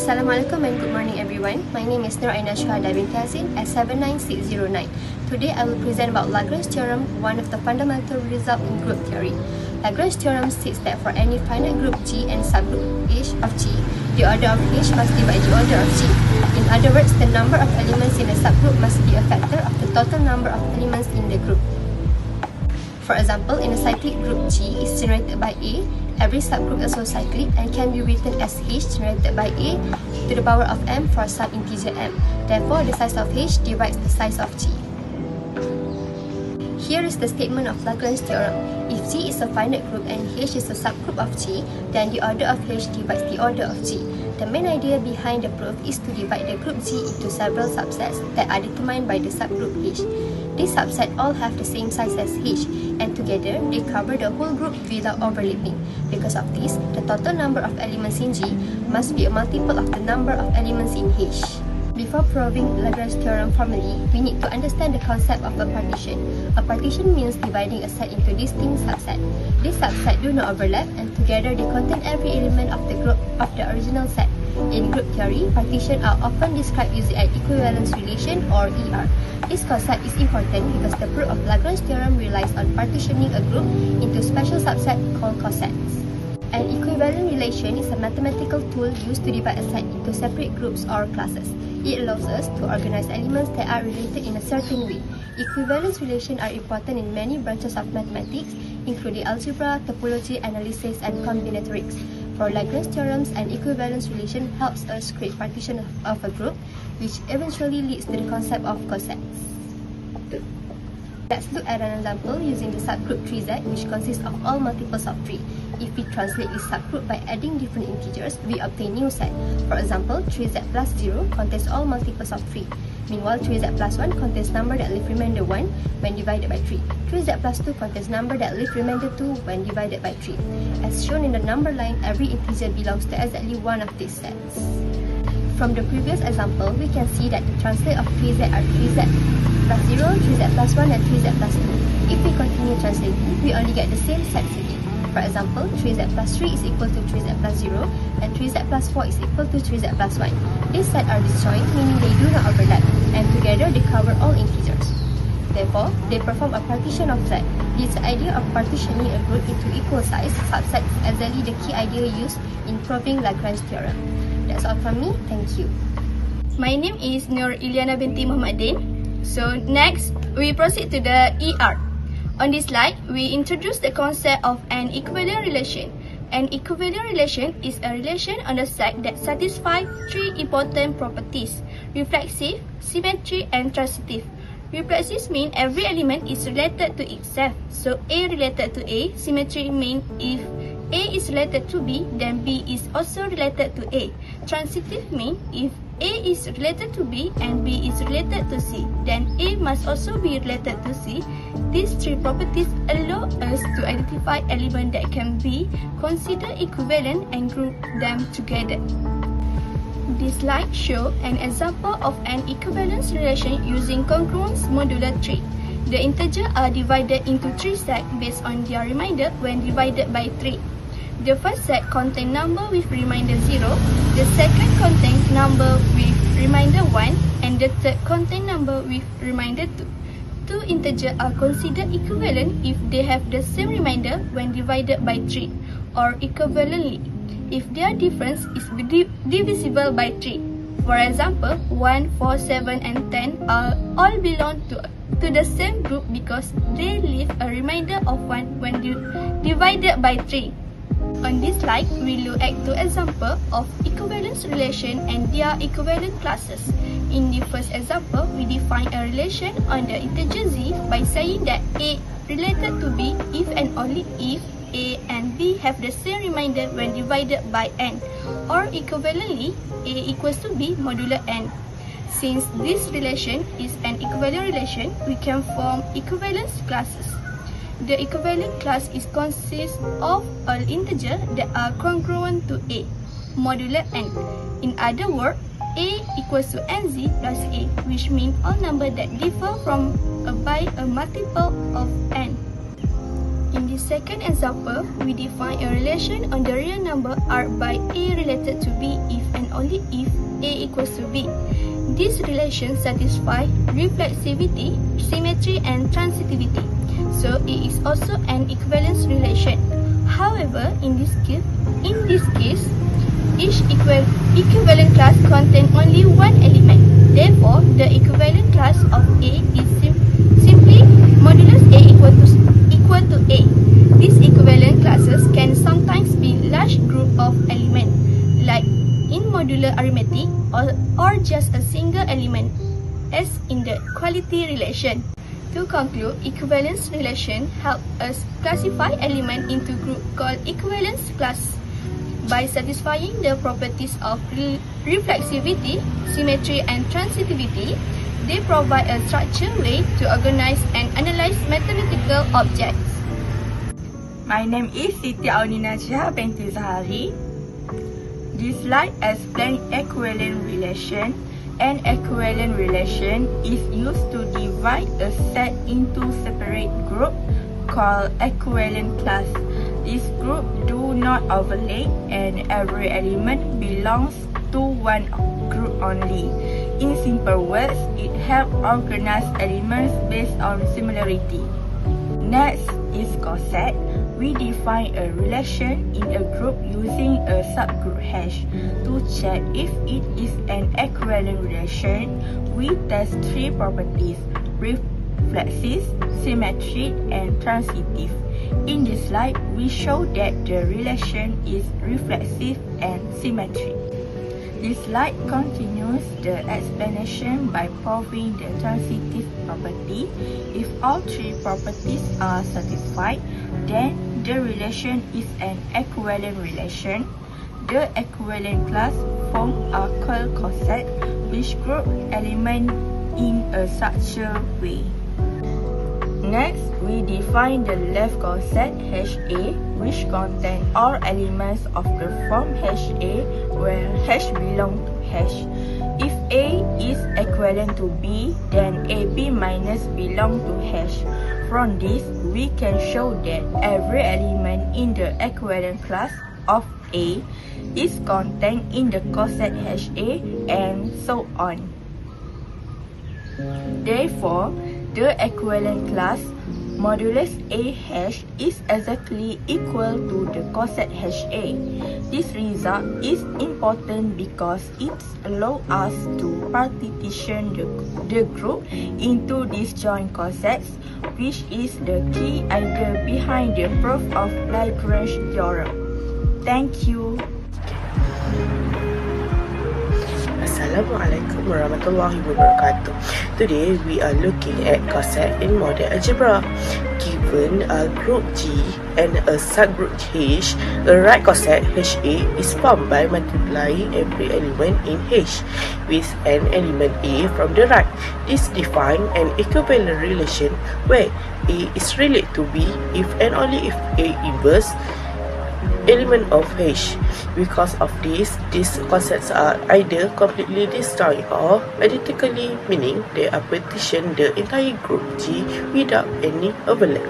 Assalamualaikum and good morning everyone. My name is Nur Aina Shuhada bint Yazin at 79609. Today I will present about Lagrange's theorem, one of the fundamental results in group theory. Lagrange's theorem states that for any finite group G and subgroup H of G, the order of H must divide the order of G. In other words, the number of elements in a subgroup must be a factor of the total number of elements in the group. For example, in a cyclic group G is generated by A, every subgroup is also cyclic and can be written as H generated by A to the power of M for some integer M. Therefore, the size of H divides the size of G. Here is the statement of Lagrange's theorem. If G is a finite group and H is a subgroup of G, then the order of H divides the order of G. The main idea behind the proof is to divide the group G into several subsets that are determined by the subgroup H. These subsets all have the same size as H, and together they cover the whole group without overlapping. Because of this, the total number of elements in G must be a multiple of the number of elements in H. Before proving Lagrange's theorem formally, we need to understand the concept of a partition. A partition means dividing a set into distinct subsets. These subsets do not overlap, and together they contain every element of the group of the original set. In group theory, partitions are often described using an equivalence relation or ER. This concept is important because the proof of Lagrange's theorem relies on partitioning a group into special subsets called cosets. An equivalent relation is a mathematical tool used to divide a set into separate groups or classes. It allows us to organize elements that are related in a certain way. Equivalence relations are important in many branches of mathematics, including algebra, topology, analysis, and combinatorics. For Lagrange's theorems, an equivalence relation helps us create partition of a group, which eventually leads to the concept of cosets. Let's look at an example using the subgroup 3Z, which consists of all multiples of 3. If we translate this subgroup by adding different integers, we obtain new set. For example, 3Z plus 0 contains all multiples of 3. Meanwhile, 3Z plus 1 contains number that leave remainder 1 when divided by 3. 3Z plus 2 contains number that leave remainder 2 when divided by 3. As shown in the number line, every integer belongs to exactly one of these sets. From the previous example, we can see that the translate of 3Z are 3Z plus 0, 3Z plus 1, and 3Z plus 2. If we continue translating, we only get the same sets again. For example, 3Z plus 3 is equal to 3Z plus 0, and 3Z plus 4 is equal to 3Z plus 1. These sets are disjoint, meaning they do not overlap, and together they cover all integers. Therefore, they perform a partition of Z. This idea of partitioning a group into equal size subsets is exactly the key idea used in proving Lagrange's theorem. That's all from me. Thank you. My name is Nur Iliana binti Muhammadin. So next, we proceed to the ER. On this slide, we introduce the concept of an equivalent relation. An equivalent relation is a relation on a set that satisfies three important properties: reflexive, symmetric, and transitive. Reflexive means every element is related to itself. So A related to A. Symmetric means if A is related to B, then B is also related to A. Transitive means if A is related to B and B is related to C, then A must also be related to C. These three properties allow us to identify elements that can be considered equivalent and group them together. This slide shows an example of an equivalence relation using congruence modular 3. The integers are divided into three sets based on their remainder when divided by 3. The first set contains number with remainder 0, the second contains number with remainder 1, and the third contains number with remainder 2. Two integers are considered equivalent if they have the same remainder when divided by 3, or equivalently, if their difference is divisible by 3. For example, 1, 4, 7, and 10 all belong to the same group because they leave a remainder of 1 when divided by 3. On this slide, we look at two examples of equivalence relation and their equivalent classes. In the first example, we define a relation on the integer z by saying that A related to B if and only if A and B have the same remainder when divided by n, or equivalently, A equals to B modulo n. Since this relation is an equivalent relation, we can form equivalence classes. The equivalent class consists of all integers that are congruent to A, modulo n. In other words, A equals to nz plus A, which means all numbers that differ from by a multiple of n. In this second example, we define a relation on the real number R by A related to B if and only if A equals to B. This relation satisfies reflexivity, symmetry, and transitivity, so it is also an equivalence relation. However, in this case, each equivalent class contains only one element. Therefore, the equivalent class of A is simply modulus A equal to A. These equivalent classes can sometimes be large group of elements, like in modular arithmetic, or just a single element, as in the equality relation. To conclude, equivalence relation help us classify elements into group called equivalence class. By satisfying the properties of reflexivity, symmetry, and transitivity, they provide a structured way to organize and analyze mathematical objects. My name is Siti Aunina Syah binti Zahari. This slide explains equivalent relation. An equivalent relation is used to divide a set into separate groups called equivalent class. These groups do not overlap and every element belongs to one group only. In simple words, it helps organize elements based on similarity. Next is coset. We define a relation in a group using a subgroup hash. To check if it is an equivalent relation, we test three properties: reflexive, symmetric, and transitive. In this slide, we show that the relation is reflexive and symmetric. This slide continues the explanation by proving the transitive property. If all three properties are satisfied, then the relation is an equivalent relation. The equivalent class form are called coset, which group elements in a structured way. Next, we define the left coset HA, which contains all elements of the form HA where H belongs to H. If A is equivalent to B, then AB minus belongs to H. From this, we can show that every element in the equivalent class of A is contained in the coset HA and so on. Therefore, the equivalent class modulus AH is exactly equal to the coset HA. This result is important because it allows us to partition the group into disjoint cosets, which is the key idea behind the proof of Lagrange's theorem. Thank you. Assalamualaikum warahmatullahi wabarakatuh. Today we are looking at coset in model algebra. Given a group G and a subgroup H, a right coset HA is formed by multiplying every element in H with an element A from the right. This defines an equivalent relation where A is related to B if and only if A inverse element of H. Because of this, these cosets are either completely disjoint or identically, meaning they are partitioned the entire group G without any overlap.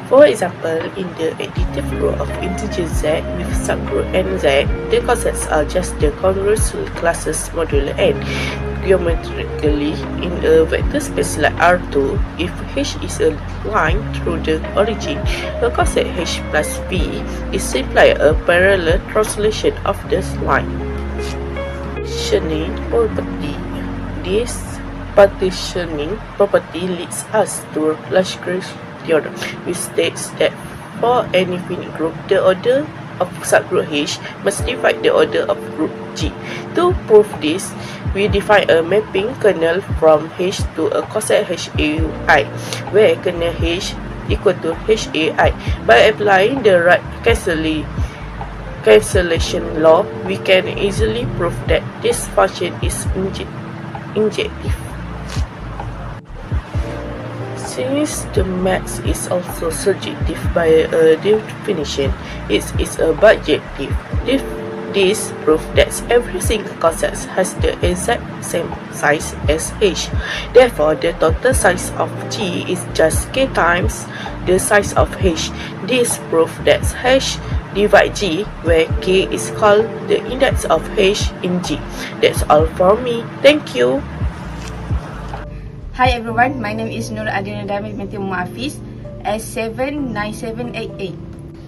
For example, in the additive group of integer Z with subgroup NZ, the cosets are just the congruous classes modulo N. Geometrically, in a vector space like R2, if H is a line through the origin, a coset H plus B is simply a parallel translation of this line. Partitioning property. This partitioning property leads us to Lagrange's theorem, which states that for any finite group, the order of subgroup H must divide the order of group G. To prove this, we define a mapping kernel from H to a coset HAI, where kernel H equal to HAI. By applying the right cancellation law, we can easily prove that this function is injective. Since the max is also surjective by a definition, it is a bijective. This proves that every single concept has the exact same size as H. Therefore, the total size of G is just K times the size of H. This proves that H divide G, where K is called the index of H in G. That's all for me. Thank you. Hi everyone, my name is Nur Adina Damil binti Muhafiz, S79788.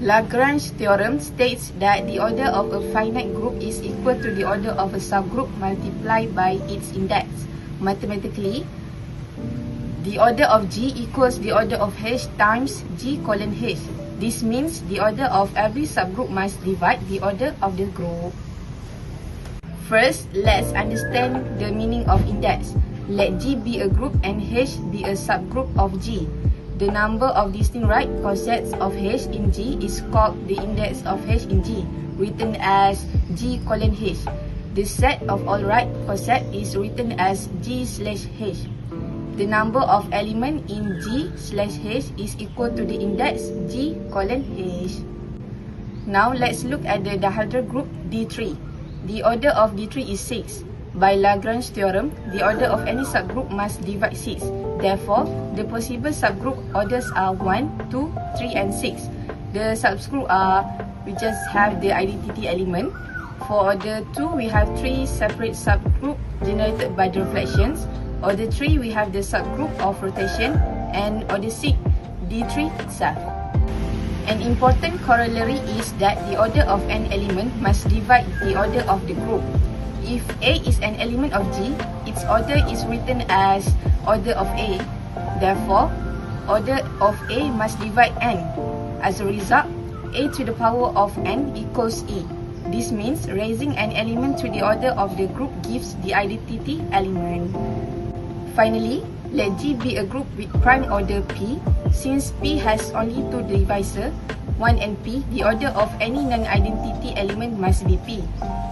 Lagrange's theorem states that the order of a finite group is equal to the order of a subgroup multiplied by its index. Mathematically, the order of G equals the order of H times G colon H. This means the order of every subgroup must divide the order of the group. First, let's understand the meaning of index. Let G be a group and H be a subgroup of G. The number of distinct right cosets of H in G is called the index of H in G, written as G colon H. The set of all right cosets is written as G slash H. The number of elements in G slash H is equal to the index G colon H. Now let's look at the dihedral group D3. The order of D3 is 6. By Lagrange's theorem, the order of any subgroup must divide 6. Therefore, the possible subgroup orders are 1, 2, 3 and 6. The subgroup are, we just have the identity element. For order 2, we have 3 separate subgroups generated by the reflections. Order 3, we have the subgroup of rotation. And order 6, D3 itself. An important corollary is that the order of an element must divide the order of the group. If A is an element of G, its order is written as order of A. Therefore, order of A must divide n. As a result, A to the power of n equals E. This means raising an element to the order of the group gives the identity element. Finally, let G be a group with prime order P. Since P has only 2 divisors, 1 and P, the order of any non-identity element must be P.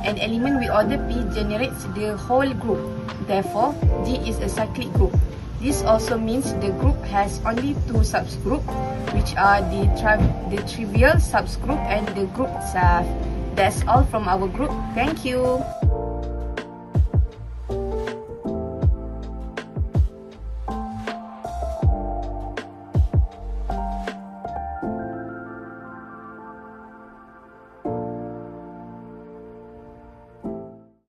An element with order P generates the whole group. Therefore, G is a cyclic group. This also means the group has only 2 subgroups, which are the trivial subgroup and the group itself. That's all from our group. Thank you.